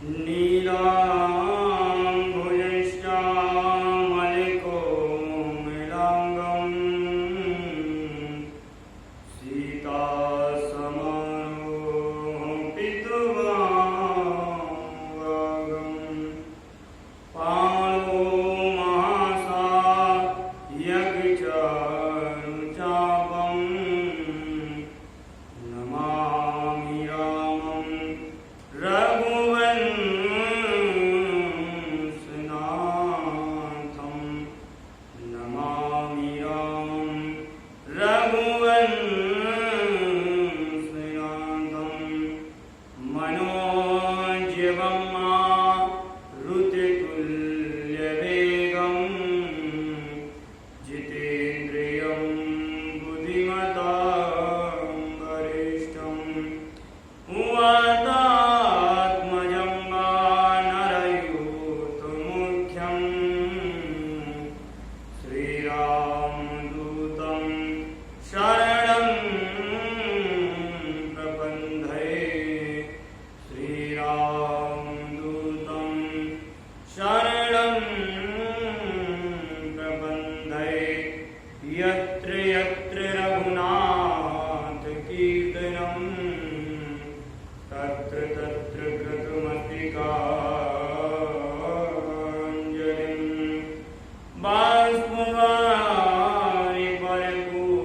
नीलाम्बुजश्यामलिकोमलाङ्गं सीतासमारोपितवागं पाणो महासायकचारुचापं नमामि रामं रघुवंशनाथं नमामि रामं रघुवंशनाथं मनोजवं मारुतितुल्यवेगं जितेन्द्रियं बुद्धिमतां वरिष्ठं वातात्मजं वानरयूथमुख्यं श्रीरामदूतं शरणं प्रपन्थे श्रीरामदूतं शरणं प्रपन्थे यत्र यत्र रघुनाथकीर्तनं तत्र तत्र कृतमतिकाञ्जलिं बाष्पवारि परिपूर्णलोचनं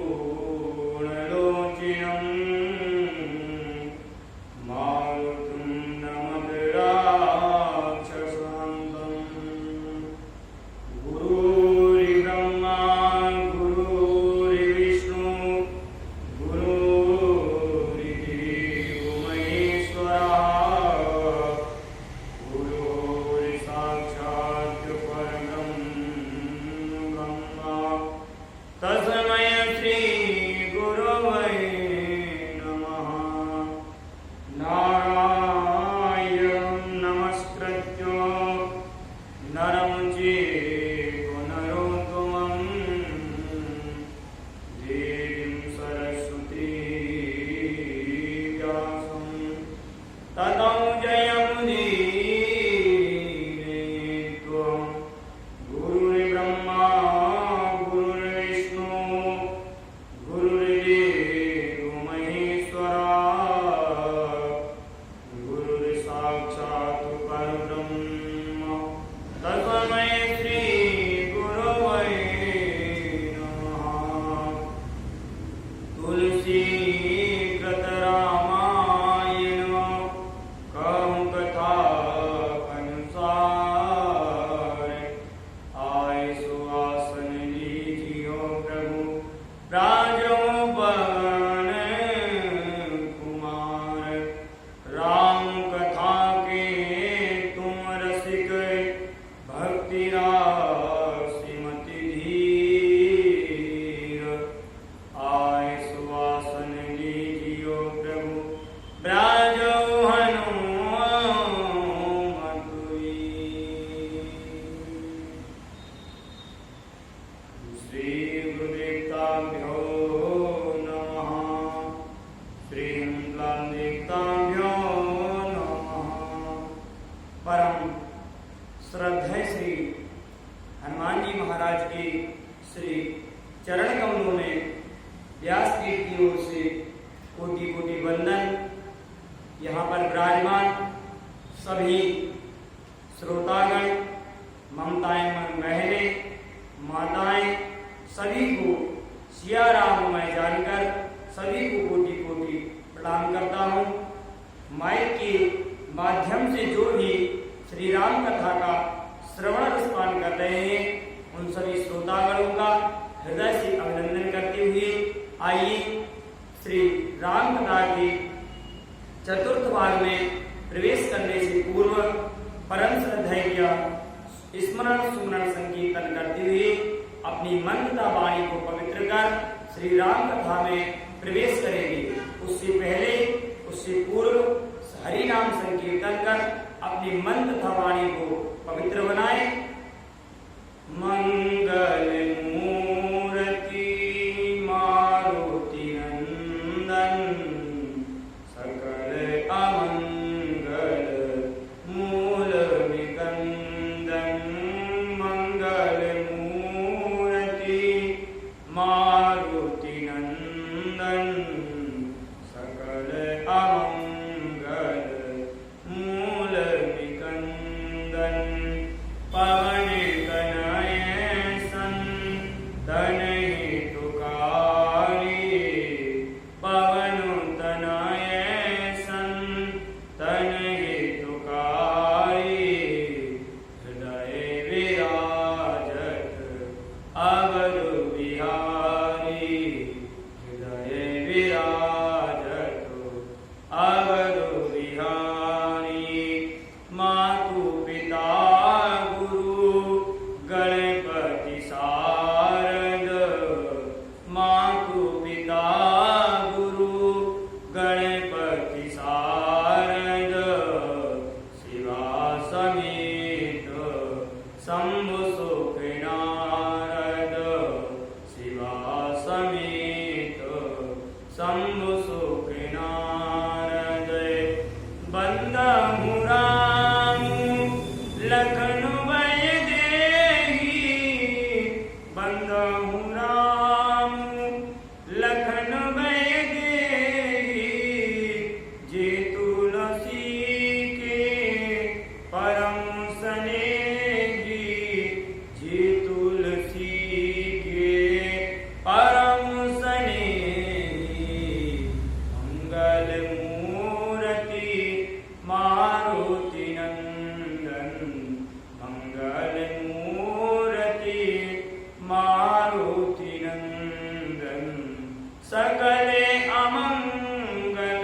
मारुतिं नमत राक्षसान्तम् गुरुर्ब्रह्मा गुरुर्विष्णु गुरुर्देवो महेश्वरः गुरुर्साक्षात् परब्रह्म तस्मै श्रीगुरवे नमः नारायणं नमस्कृत्य नरं चैव नरोत्तमं देवीं सरस्वतीं व्यासं ततो जयमुदीरयेत्वं गुरुर्ब्रह्मा गुरुर्विष्णु गुरुर्देवो महेश्वरः गुरुर्साक्षात् परब्रह्म तस्मै श्रीगुरवे नमः तुलसीकृतरामायण कहूँ कथा अनुसार आय सुहासन लीजियो प्रभु राजो पवन कुमार राम कथा के तुम रसिक भक्ति राशिमति धीर आय सुवासन लीजियो प्रभु ब्राजो हनुमतुई श्री गुरुदेवताभ्यो नमः श्री देवताभ्यो नमः परम श्रद्धेय श्री हनुमान जी महाराज की श्री चरण कमलों में व्यास पीठ की ओर से कोटि कोटि वंदन। यहाँ पर विराजमान सभी श्रोतागण, ममताएं बहनें, माताएं, सभी को सिया राममय जानकर सभी को कोटि कोटि प्रणाम करता हूँ। माइक के माध्यम से जो भी श्री राम कथा का श्रवण रसपान कर रहे हैं उन सभी श्रोतागणों का हृदय से अभिनंदन करते हुए आइए श्री राम कथा के चतुर्थ भाग में प्रवेश करने से पूर्व परम श्रद्धेय स्मरण सुमरण संकीर्तन करते हुए अपनी मन तथा वाणी को पवित्र कर श्री राम कथा में प्रवेश करेंगे। उससे पहले उससे पूर्व हरि नाम संकीर्तन कर अपनी मन तथा वाणी को पवित्र बनाए। मंगल मूर्ति मारुति नंदन सकल अमंगल पवन तनय सन तन हितकारी हृदय विराजत अवर बिहारी हृदय विराजत अवर बिहारी मातु पिता गुरु गणपति शारद मातु पिता गुरु गणपति शारद शिवा समेत शंभु सुख नारद शिवा समेत शंभु सुख नारद बंदहु राम लखन भय देहि बंदहु राम लखन भय देहि जे तुलसी के परम स्नेही जे तुलसी के परम स्नेही मंगल मूर्ति मारुति नंदन मंगल मूर्ति मारुति नंदन सकले अमंगल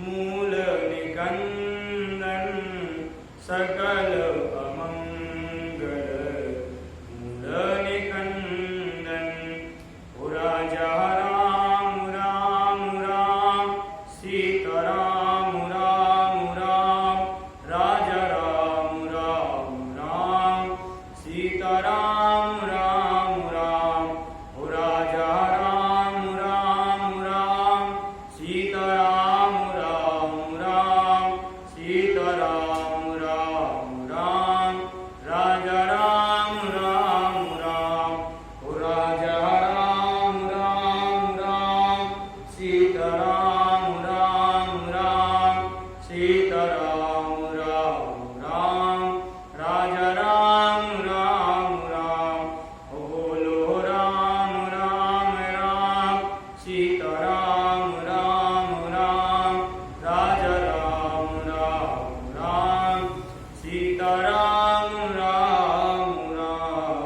मूल निकंदन सकल अमंगल मूल निकंदन ओ राजा राम राम राम सीता राम राम राम राजा राम राम राम सीता राम राम राम ओ राजा राम राम राम सीता राम राम राम सीता राम राम राम राजा राम राम राम ओ राजा राम राम राम सीता राम राम राम सीता राम राम राम राजा राम राम राम ओ बोलो राम राम राम सीता राम राम राम राजा राम राम राम सीता राम राम राम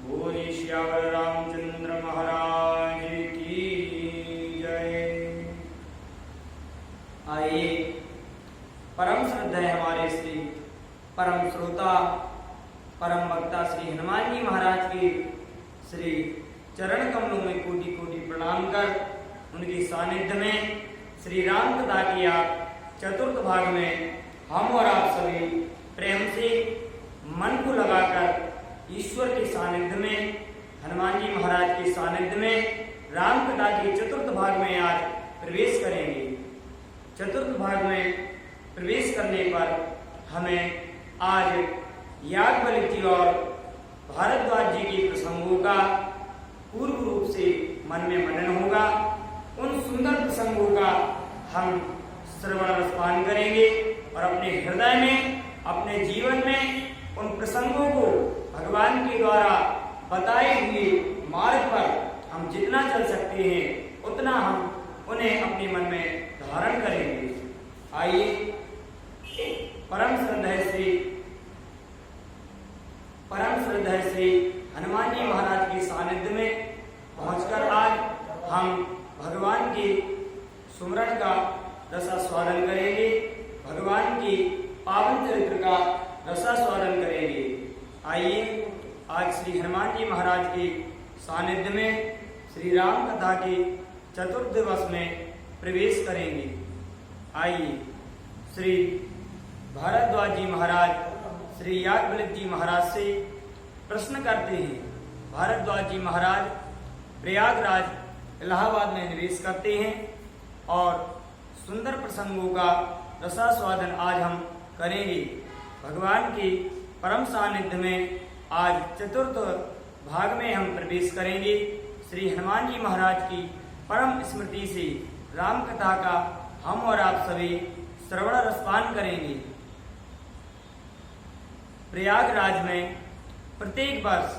बोले श्यावर रामचंद्र महाराज की जय। आइए परम श्रद्धा है हमारे श्री परम श्रोता परम वक्ता श्री हनुमान जी महाराज के श्री चरण कमलों में कोटि कोटि प्रणाम कर उनके सानिध्य में श्री राम कथा की आज चतुर्थ भाग में हम और आप सभी प्रेम से मन को लगाकर ईश्वर के सानिध्य में हनुमान जी महाराज के सानिध्य में राम कथा के चतुर्थ भाग में आज प्रवेश करेंगे। चतुर्थ भाग में प्रवेश करने पर हमें आज याज्ञवल्क्य जी और भारद्वाज जी के प्रसंगों का पूर्व रूप से मन में मनन होगा। उन सुंदर प्रसंगों का हम श्रवण रसपान करेंगे और अपने हृदय में अपने जीवन में उन प्रसंगों को भगवान के द्वारा बताए हुए मार्ग पर हम जितना चल सकते हैं उतना हम उन्हें अपने मन में धारण करेंगे। आइए परम श्रद्धा से हनुमान जी महाराज के सानिध्य में पहुंचकर आज हम भगवान के सुमरन का रसास्वादन करेंगे, भगवान की पावन चरित्र का रसास्वादन करेंगे। आइए आज श्री हनुमान जी महाराज के सानिध्य में श्री राम कथा के चतुर्थ दिवस में प्रवेश करेंगे। आइए श्री भारद्वाज जी महाराज श्री याज्ञवल्क्य जी महाराज से प्रश्न करते हैं। भारद्वाज जी महाराज प्रयागराज इलाहाबाद में निवेश करते हैं और सुंदर प्रसंगों का रसास्वादन आज हम करेंगे। भगवान के परम सानिध्य में आज चतुर्थ भाग में हम प्रवेश करेंगे। श्री हनुमान जी महाराज की परम स्मृति से राम कथा का हम और आप सभी श्रवण रसपान करेंगे। प्रयागराज में प्रत्येक वर्ष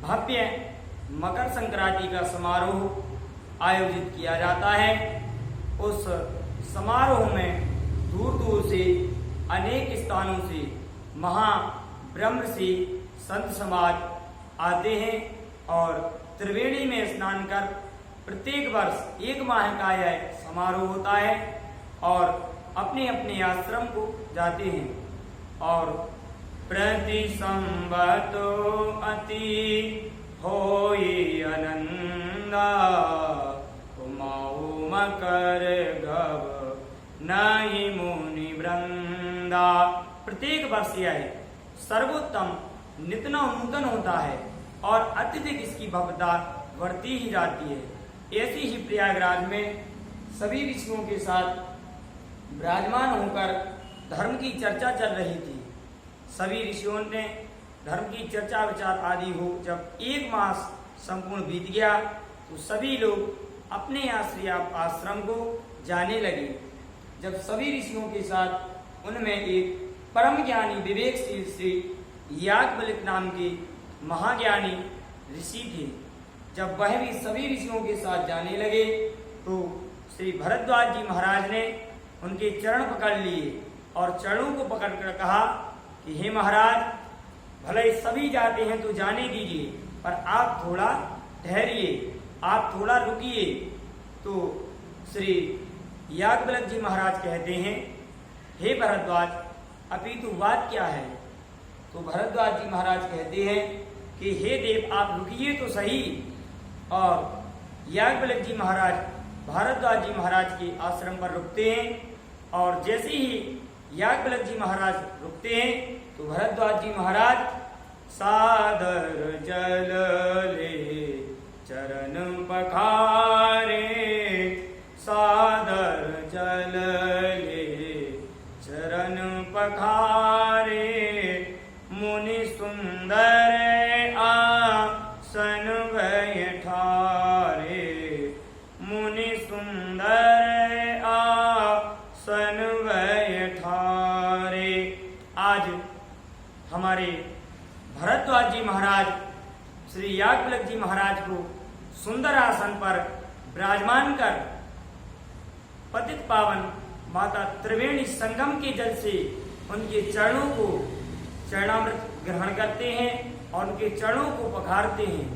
भव्य मकर संक्रांति का समारोह आयोजित किया जाता है। उस समारोह में दूर दूर से अनेक स्थानों से महाब्रह्मर्षि संत समाज आते हैं और त्रिवेणी में स्नान कर प्रत्येक वर्ष 1 माह का यह समारोह होता है और अपने अपने आश्रम को जाते हैं। और प्रति संवतो अति होई आनंदा, कुमाऊ मकर गव नई मुनि वृंदा। प्रत्येक वर्ष यह सर्वोत्तम नित्य नूतन होता है और अत्यधिक इसकी भव्यता बढ़ती ही जाती है। ऐसी ही प्रयागराज में सभी ऋषियों के साथ विराजमान होकर धर्म की चर्चा चल रही थी। सभी ऋषियों ने धर्म की चर्चा विचार आदि हो जब 1 मास संपूर्ण बीत गया तो सभी लोग अपने आश्रम को जाने लगे। जब सभी ऋषियों के साथ उनमें एक परम ज्ञानी विवेकशील श्री याज्ञवल्क्य नाम के महाज्ञानी ऋषि थे। जब वह भी सभी ऋषियों के साथ जाने लगे तो श्री भरद्वाज जी महाराज ने उनके चरण पकड़ लिए और चरणों को पकड़कर कहा कि हे महाराज, भले सभी जाते हैं तो जाने दीजिए, पर आप थोड़ा ठहरिए, आप थोड़ा रुकिए। तो श्री याज्ञवल्क्य जी महाराज कहते हैं, हे भरद्वाज, अपितु बात क्या है? तो भरद्वाज जी महाराज कहते हैं कि हे देव, आप रुकिए तो सही। और याज्ञवल्क्य जी महाराज भरद्वाज जी महाराज के आश्रम पर रुकते हैं और जैसे ही याज्ञवल्क्य जी महाराज रुकते हैं तो भरद्वाज जी महाराज सादर जल ले चरण पखारे, सादर जल ले चरण पखारे, मुनि सुंदर आसन बैठारे, मुनि सुंदर आसन बैठारे। आज हमारे भरद्वाज जी महाराज श्री याज्ञवल्क्य जी महाराज को सुंदर आसन पर विराजमान कर पतित पावन माता त्रिवेणी संगम के जल से उनके चरणों को चरणामृत ग्रहण करते हैं और उनके चरणों को पखारते हैं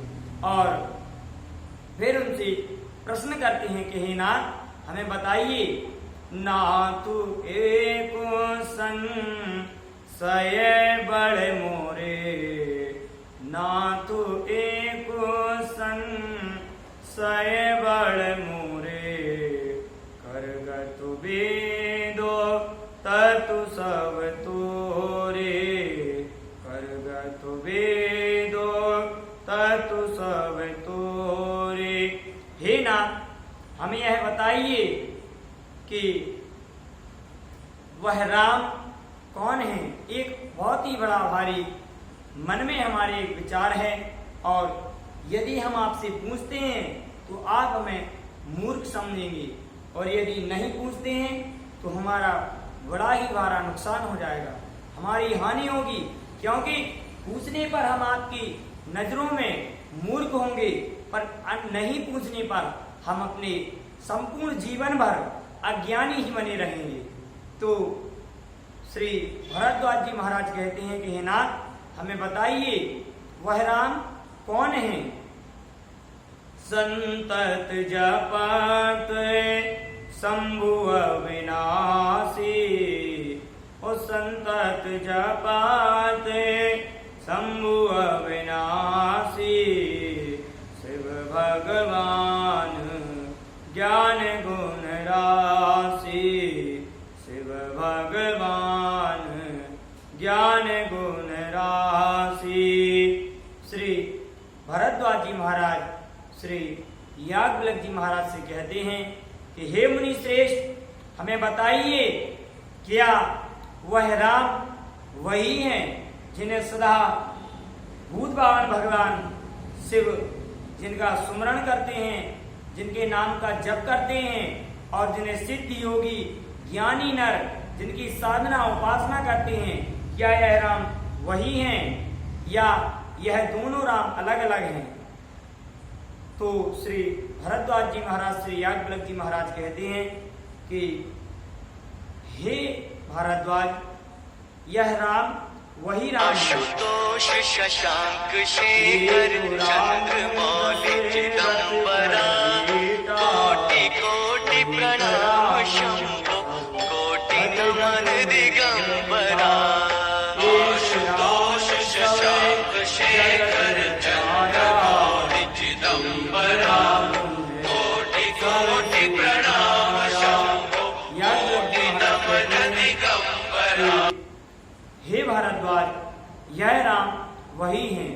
और फिर उनसे प्रश्न करते हैं कि हे नाथ, हमें बताइए, नाथु एक संशय बड़े मोरे, नाथु एक संशय बड़े मोरे, करगतु वेदो ततु सब तोरे, करगतु वेदो ततु सब तोरे। हे नाथ, हमें यह बताइए कि वह राम कौन है। एक बहुत ही बड़ा भारी मन में हमारे एक विचार है और यदि हम आपसे पूछते हैं तो आप हमें मूर्ख समझेंगे और यदि नहीं पूछते हैं तो हमारा बड़ा ही भारा नुकसान हो जाएगा, हमारी हानि होगी, क्योंकि पूछने पर हम आपकी नजरों में मूर्ख होंगे, पर नहीं पूछने पर हम अपने संपूर्ण जीवन भर अज्ञानी ही बने रहेंगे। तो श्री भरद्वाज जी महाराज कहते हैं कि हे नाथ, हमें बताइए वह राम कौन है। संतत जपत शंभु अविनाशी, ओ संतत जपत शंभु अविनाशी, शिव भगवान ज्ञान गुण राशि, शिव भगवान ज्ञान गुण राशि। श्री भरद्वाज जी महाराज श्री याज्ञवल्क्य जी महाराज से कहते हैं कि हे मुनि श्रेष्ठ, हमें बताइए क्या वह राम वही हैं जिन्हें सदा भूत भावन भगवान शिव जिनका सुमरण करते हैं, जिनके नाम का जप करते हैं और जिन्हें सिद्ध योगी ज्ञानी नर जिनकी साधना उपासना करते हैं, क्या यह राम वही हैं या यह दोनों राम अलग अलग हैं। तो श्री भरद्वाज जी महाराज श्री याज्ञवल्क्य जी महाराज कहते हैं कि हे भारद्वाज, यह राम वही राम आशुतोष शशांक शेखर चंद्रमौलि चिदंबरा कोटि कोटि प्रणाम शंभो कोटि नमन दिगंबरा। आशुतोष शशांक शेखर चंद्रमौलि चिदंबरा कोटि कोटि प्रणाम शंभो कोटि नमन दिगंबरा। हे भारद्वाज, यह राम वही हैं।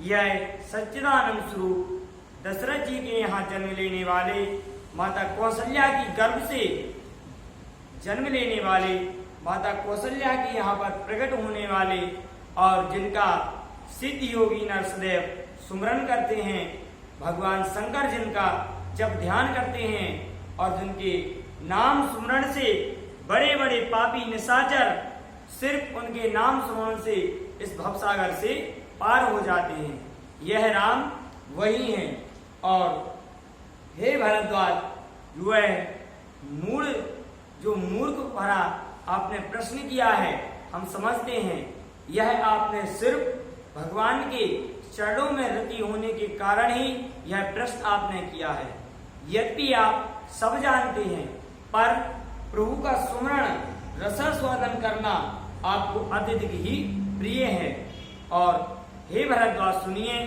यह सच्चिदानंद स्वरूप दशरथ जी के यहाँ जन्म लेने वाले, माता कौशल्या की गर्भ से जन्म लेने वाले, माता कौशल्या के यहाँ पर प्रकट होने वाले, और जिनका सिद्ध योगी नर सदैव सुमरन करते हैं, भगवान शंकर जिनका जब ध्यान करते हैं और जिनके नाम सुमरण से बड़े बड़े पापी निशाचर सिर्फ उनके नाम सुमरण से इस भवसागर से पार हो जाते हैं, यह राम वही हैं। और हे भारद्वाज, वह मूर्ख भरा आपने प्रश्न किया है, हम समझते हैं यह आपने सिर्फ भगवान के चरणों में रति होने के कारण ही यह प्रश्न आपने किया है। यद्यपि आप सब जानते हैं, पर प्रभु का सुमरण रसास्वादन करना आपको अत्यधिक ही प्रिय है। और हे भरद्वाज, सुनिए,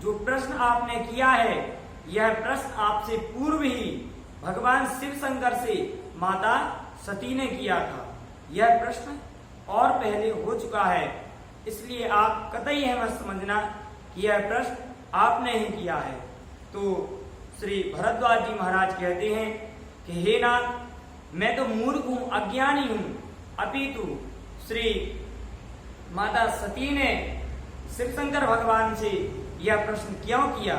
जो प्रश्न आपने किया है, यह प्रश्न आपसे पूर्व ही भगवान शिव शंकर से माता सती ने किया था। यह प्रश्न और पहले हो चुका है, इसलिए आप कतई यह मत समझना कि यह प्रश्न आपने ही किया है। तो श्री भरद्वाज जी महाराज कहते हैं कि हे नाथ, मैं तो मूर्ख हूं, अज्ञानी हूं, अपितु श्री माता सती ने शिव शंकर भगवान से यह प्रश्न क्यों किया?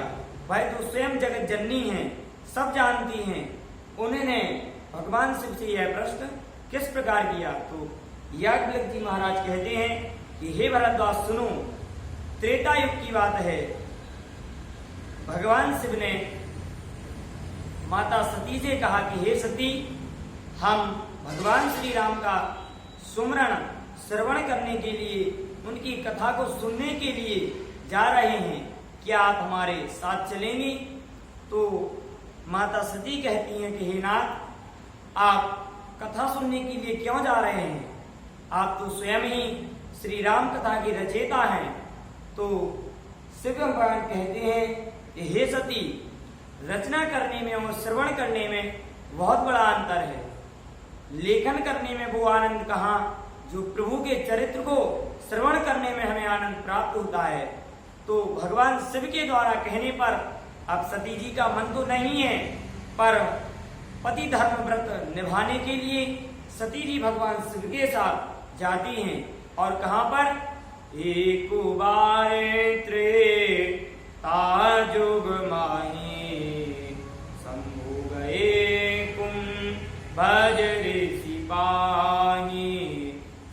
वह तो स्वयं जगत जननी है, सब जानती हैं, उन्होंने भगवान शिव से यह प्रश्न किस प्रकार किया? तो याज्ञवल्क्य जी महाराज कहते हैं कि हे भरद्वाज, सुनो, त्रेता युग की बात है। भगवान शिव ने माता सती से कहा कि हे सती, हम भगवान श्री राम का सुमरण श्रवण करने के लिए, उनकी कथा को सुनने के लिए जा रहे हैं, क्या आप हमारे साथ चलेंगे? तो माता सती कहती हैं कि हे नाथ, आप कथा सुनने के लिए क्यों जा रहे हैं? आप तो स्वयं ही श्री राम कथा के रचयिता हैं। तो शिव भगवान कहते हैं कि हे सती, रचना करने में और श्रवण करने में बहुत बड़ा अंतर है। लेखन करने में वो आनंद कहाँ, जो प्रभु के चरित्र को श्रवण करने में हमें आनंद प्राप्त होता है। तो भगवान शिव के द्वारा कहने पर अब सती जी का मन तो नहीं है, पर पति धर्म व्रत निभाने के लिए सती जी भगवान शिव के साथ जाती हैं। और कहाँ पर? एक बार त्रेतायुग माही शंभु गए कुम भज ऋषि पाही,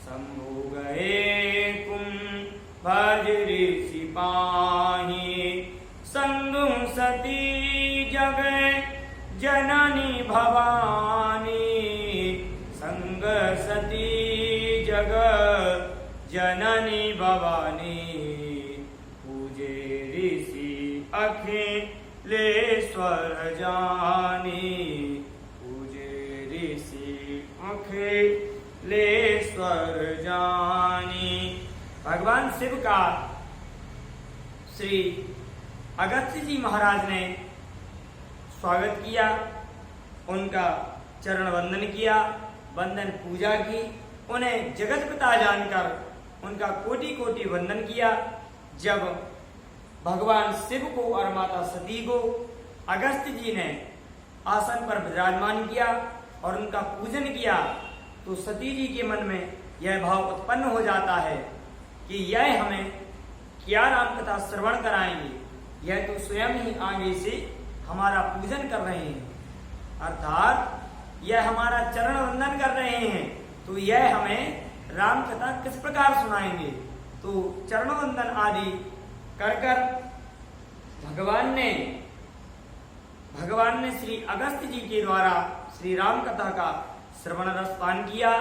शंभु गए कुम भज ऋषि पाही, संगु सती जग जननी भवानी, संग सती जग जननी भवानी, पूजे ऋषि अखिलेश्वर जानी, पूजे ऋषि अखिलेश्वर जानी। भगवान शिव का श्री अगस्त्य जी महाराज ने स्वागत किया, उनका चरण वंदन किया, वंदन पूजा की, उन्हें जगत पिता जानकर उनका कोटि कोटि वंदन किया। जब भगवान शिव को और माता सती को अगस्त्य जी ने आसन पर विराजमान किया और उनका पूजन किया, तो सती जी के मन में यह भाव उत्पन्न हो जाता है कि यह हमें क्या राम कथा श्रवण कराएंगे, यह तो स्वयं ही आगे से हमारा पूजन कर रहे हैं, अर्थात यह हमारा चरण वंदन कर रहे हैं, तो यह हमें राम कथा किस प्रकार सुनाएंगे। तो चरण वंदन आदि कर कर भगवान ने श्री अगस्त्य जी के द्वारा श्री राम कथा का श्रवण रस पान किया,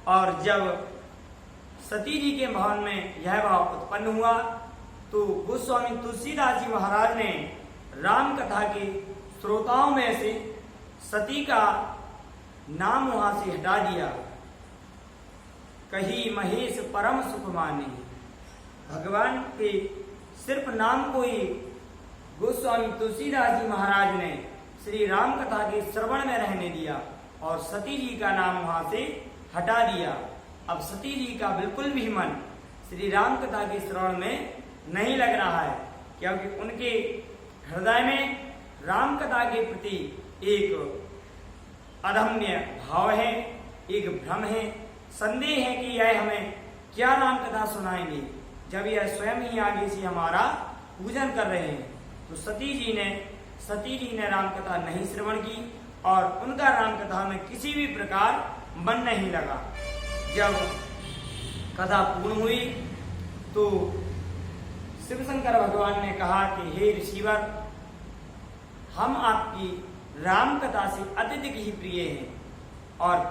और जब सती जी के भवन में यह भाव उत्पन्न हुआ तो गोस्वामी तुलसीदास जी महाराज ने राम कथा के श्रोताओं में से सती का नाम वहां से हटा दिया। कही महेश परम सुख माने, भगवान के सिर्फ नाम को ही गोस्वामी तुलसीदास जी महाराज ने श्री राम कथा के श्रवण में रहने दिया और सती जी का नाम वहां से हटा दिया। अब सती जी का बिल्कुल भी मन श्री राम कथा के श्रवण में नहीं लग रहा है, क्योंकि उनके हृदय में राम कथा के प्रति एक अदम्य भाव है, एक भ्रम है, संदेह है कि यह हमें क्या राम कथा सुनाएंगे, जब यह स्वयं ही आगे से हमारा पूजन कर रहे हैं। तो सती जी ने राम कथा नहीं श्रवण की और उनका राम कथा में किसी भी प्रकार मन नहीं लगा। जब कथा पूर्ण हुई तो शिव शंकर भगवान ने कहा कि हे ऋषिवर, हम आपकी राम कथा से अत्यधिक ही प्रिय हैं और